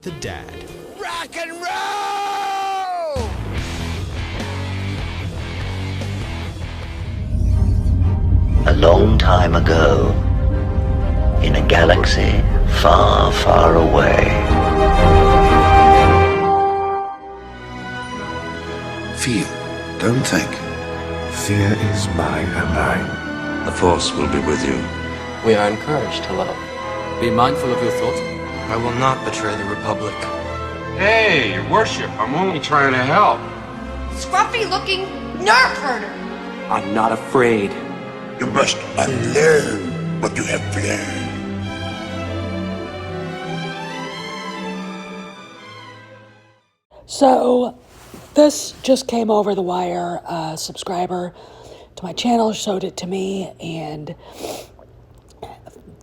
The dad. Rock and roll! A long time ago, in a galaxy far, far away. Feel, don't think. Fear is my ally. The Force will be with you. We are encouraged to love. Be mindful of your thoughts. I will not betray the Republic. Hey, your worship, I'm only trying to help. Scruffy-looking nerf herder. I'm not afraid. You must unlearn what you have learned. So, this just came over the wire. A subscriber to my channel showed it to me, and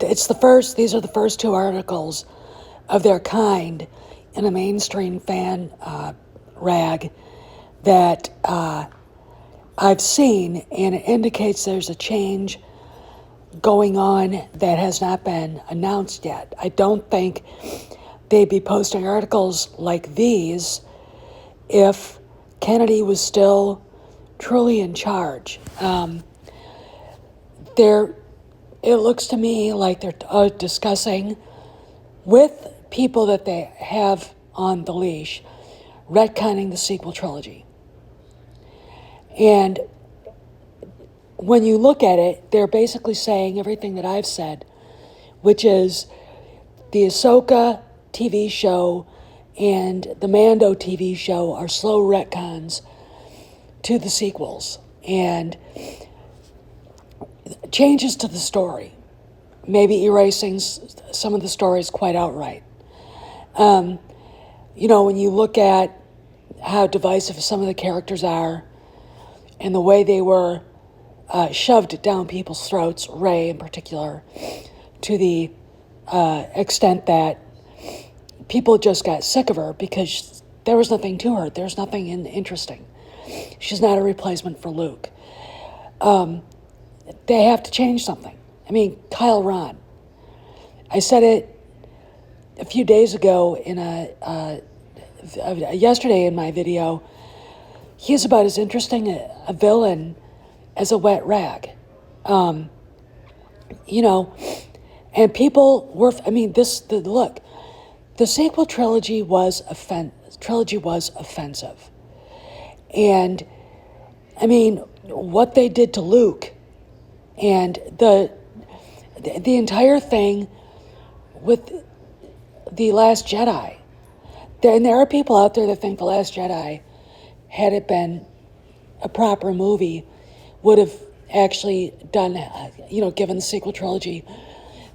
these are the first two articles of their kind in a mainstream fan rag that I've seen, and it indicates there's a change going on that has not been announced yet. I don't think they'd be posting articles like these if Kennedy was still truly in charge. It looks to me like they're discussing with people that they have on the leash, retconning the sequel trilogy. And when you look at it, they're basically saying everything that I've said, which is the Ahsoka TV show and the Mando TV show are slow retcons to the sequels and changes to the story, maybe erasing some of the stories quite outright. When you look at how divisive some of the characters are and the way they were shoved down people's throats, Rey in particular, to the extent that people just got sick of her because there was nothing to her. There's nothing interesting. She's not a replacement for Luke. They have to change something. I mean, Kyle Ron. I said it a few days ago in yesterday in my video. He's about as interesting a villain as a wet rag. And people were, look, the sequel trilogy was offensive. And, what they did to Luke and the entire thing with The Last Jedi. And there are people out there that think The Last Jedi, had it been a proper movie, would have actually done, given the sequel trilogy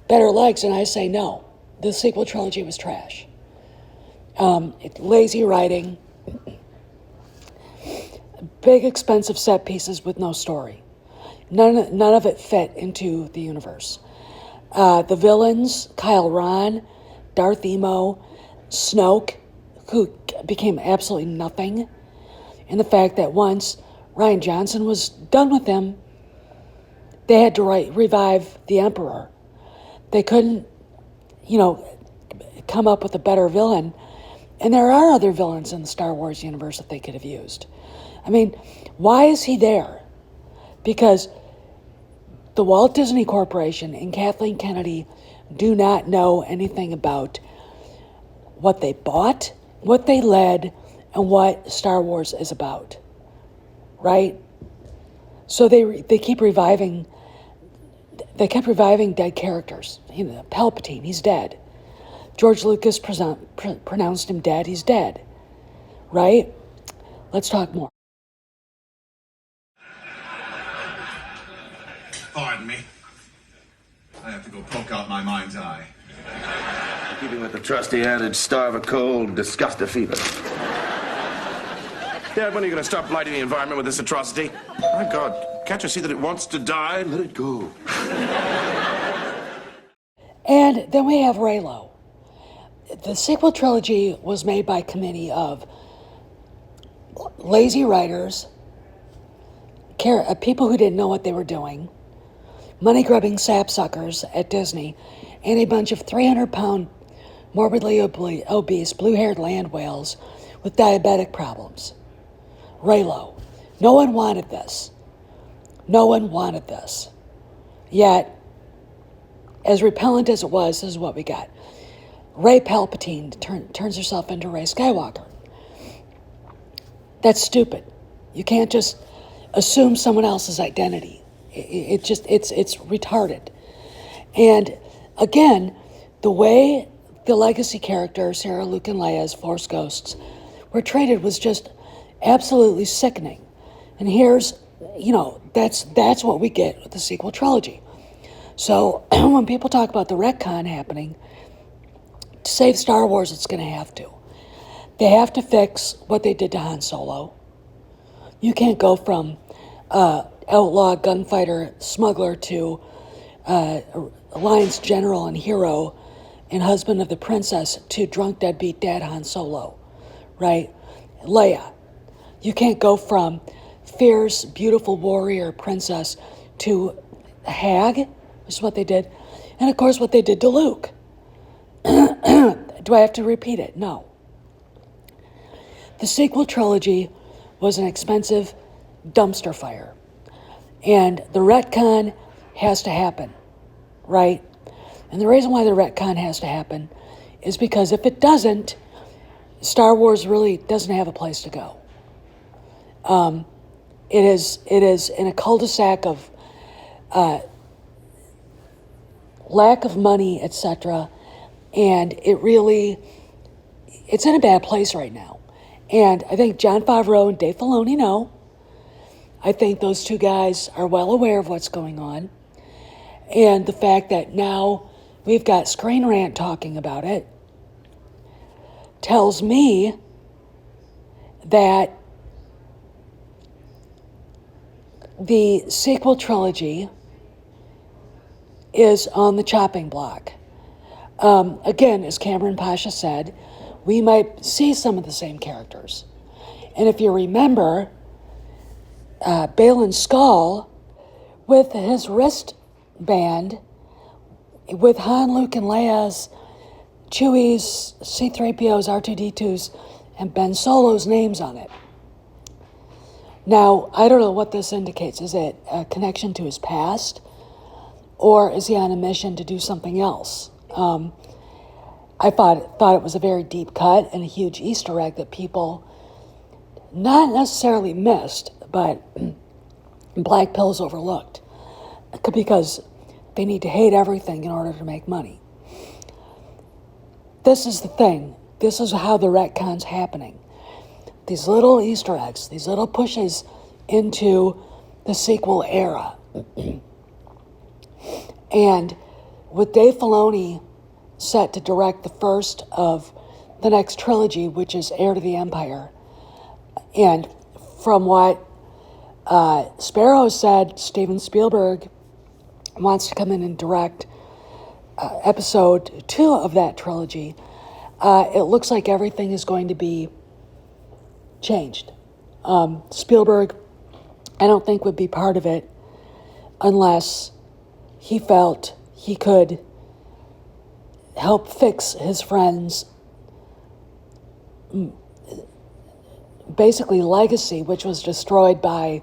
better legs. And I say no. The sequel trilogy was trash. Lazy writing, big expensive set pieces with no story. None of it fit into the universe. The villains, Kyle Ron, Darth Emo, Snoke, who became absolutely nothing, and the fact that once Rian Johnson was done with him, they had to revive the Emperor. They couldn't, come up with a better villain. And there are other villains in the Star Wars universe that they could have used. Why is he there? Because the Walt Disney Corporation and Kathleen Kennedy do not know anything about what they bought, what they led, and what Star Wars is about, right? So they keep reviving. They kept reviving dead characters. Palpatine, he's dead. George Lucas pronounced him dead. He's dead, right? Let's talk more. Pardon me. I have to go poke out my mind's eye. Keeping with the trusty adage, starve a cold, disgust a fever. Dad, when are you going to stop blighting the environment with this atrocity? My God, can't you see that it wants to die? Let it go. And then we have Reylo. The sequel trilogy was made by a committee of lazy writers, people who didn't know what they were doing, money-grubbing sapsuckers at Disney, and a bunch of 300-pound morbidly obese, blue-haired land whales with diabetic problems. Raylo. No one wanted this. No one wanted this. Yet, as repellent as it was, this is what we got. Rey Palpatine turns herself into Rey Skywalker. That's stupid. You can't just assume someone else's identity. It's retarded. And again, the way the legacy characters, Sarah, Luke, and Leia as Force ghosts, were treated was just absolutely sickening. And here's, that's what we get with the sequel trilogy. So when people talk about the retcon happening, to save Star Wars, it's going to have to. They have to fix what they did to Han Solo. You can't go from outlaw, gunfighter, smuggler to alliance general and hero and husband of the princess to drunk deadbeat dad Han Solo, right? Leia. You can't go from fierce, beautiful warrior princess to hag, which is what they did. And of course what they did to Luke. Do I have to repeat it? No. The sequel trilogy was an expensive dumpster fire. And the retcon has to happen, right? And the reason why the retcon has to happen is because if it doesn't, Star Wars really doesn't have a place to go. It is in a cul-de-sac of lack of money, etc. And it's in a bad place right now. And I think Jon Favreau and Dave Filoni know. I think those two guys are well aware of what's going on. And the fact that now we've got Screenrant talking about it tells me that the sequel trilogy is on the chopping block. Again, as Cameron Pasha said, we might see some of the same characters. And if you remember, Baylan Skoll, with his wristband, with Han, Luke, and Leia's, Chewie's, C-3PO's, R2-D2's, and Ben Solo's names on it. Now, I don't know what this indicates. Is it a connection to his past? Or is he on a mission to do something else? I thought it was a very deep cut and a huge Easter egg that people not necessarily missed, but black pills overlooked. Because they need to hate everything in order to make money. This is the thing. This is how the retcon's happening. These little Easter eggs, these little pushes into the sequel era. And with Dave Filoni set to direct the first of the next trilogy, which is Heir to the Empire, and from what Sparrow said, Steven Spielberg wants to come in and direct episode 2 of that trilogy. It looks like everything is going to be changed. Spielberg, I don't think, would be part of it unless he felt he could help fix his friend's basically legacy, which was destroyed by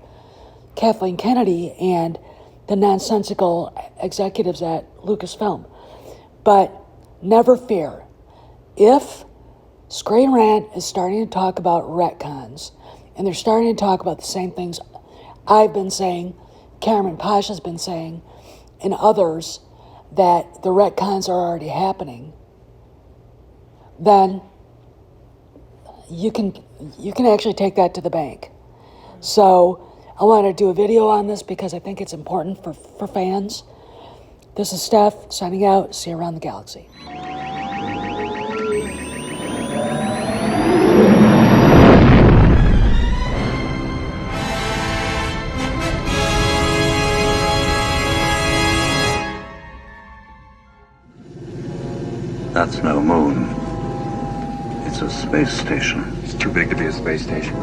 Kathleen Kennedy and the nonsensical executives at Lucasfilm. But never fear. If Screenrant is starting to talk about retcons, and they're starting to talk about the same things I've been saying, Cameron Pasha's been saying, and others, that the retcons are already happening, then you can actually take that to the bank. So I want to do a video on this because I think it's important for fans. This is Steph signing out. See you around the galaxy. That's no moon. It's a space station. It's too big to be a space station. I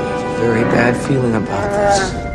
have a very bad feeling about this.